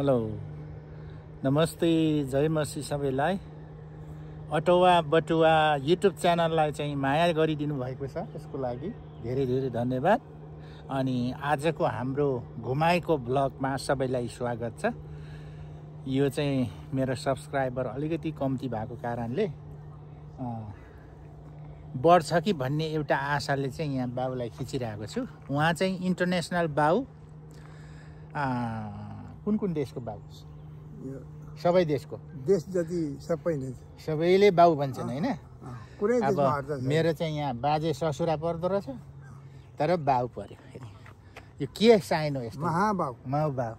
Hello नमस्ते जय मसी सबैलाई। अटोवा बटुवा युट्युब च्यानललाई चाहिँ माया गरिदिनु भएको छ, त्यसको लागि धेरै धेरै धन्यवाद। अनि आजको हाम्रो घुमाइको ब्लगमा सबैलाई स्वागत छ। यो चाहिँ मेरो सब्सक्राइबर अलिकति कम्ती भएको कारणले बढ्छ कि भन्ने एउटा आशाले चाहिँ यहाँ बाबुलाई खिचिरहेको छु। उहाँ चाहिँ इन्टरनेसनल बाउ, कुन कुन देशको बाउ? सबै देशको, देश जति सबै नै सबैले बाउ भन्छन् हैन। अब अब मेरो चाहिँ यहाँ बाजे ससुरा पर्दो रहेछ, तर बाउ पर्यो। यो के साइन हो यस्तो? महाबाउ महाबाउ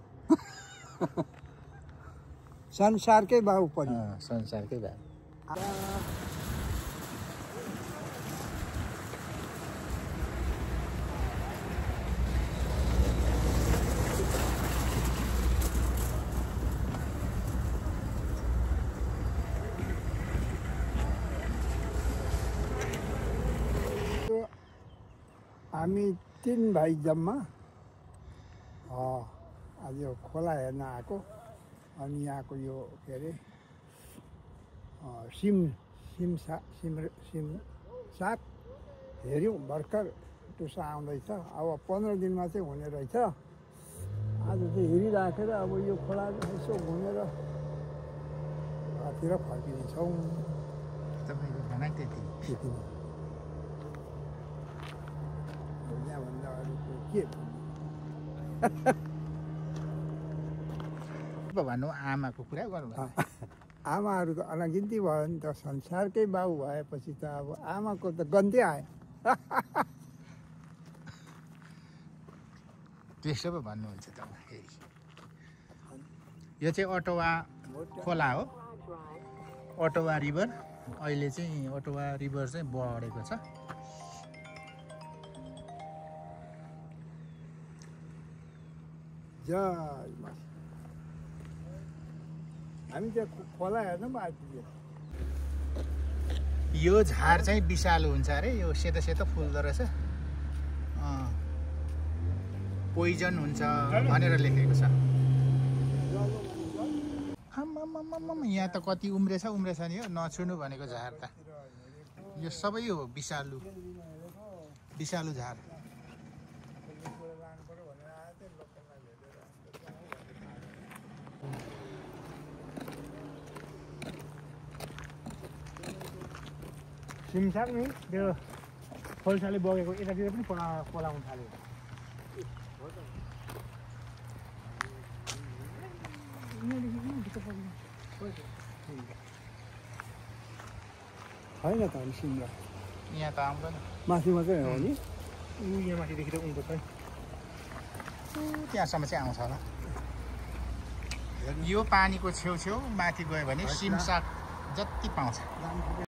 संसारकै बाउ पर्यो। संसारकै बाउ। हामी 3 भाइ जम्मा आज यो खोला हेर्न आएको। अनि यहाँको यो के अरे सिम साग हेऱ्यौँ, भर्खर टुसा आउँदैछ। अब 15 दिनमा चाहिँ हुने रहेछ। आज चाहिँ हेरिराखेर अब यो खोला यसो घुमेर घरतिर फर्किनेछौँ। तपाईँको खाना त्यति यहाँभन्दा अरूको के भन्नु? आमाको कुरा गर्नु। आमाहरू त अनगिन्ती भयो नि त। संसारकै बाउ भएपछि त अब आमाको त गन्ती आयो। त्यसो पो भन्नुहुन्छ तपाईँ। यो चाहिँ अटोवा खोला हो, अटोवा रिभर। अहिले चाहिँ अटोवा रिभर चाहिँ बढेको छ। हामी त्यहाँ खोला हेर्न पो आइपुग्यो। यो झार चाहिँ विषालु हुन्छ अरे। यो सेतो सेतो फुल्दो रहेछ, पोइजन हुन्छ भनेर लेखेको छ। यहाँ त कति उम्रेछ नि हो, नछुनु भनेको झार त। यो सबै हो विषालु झार। सिमसाग नि त्यो खोल्साले बगेको यतातिर पनि पलाउनु थाल्यो। होइन त अनि सिमला यहाँ त आउँदैन, माथि मात्रै हो नि। यहाँ माथिदेखि त उँधो छ, त्यहाँसम्म चाहिँ आउँछ होला। यो पानीको छेउछेउ माथि गयो भने सिमसाग जति पाउँछ।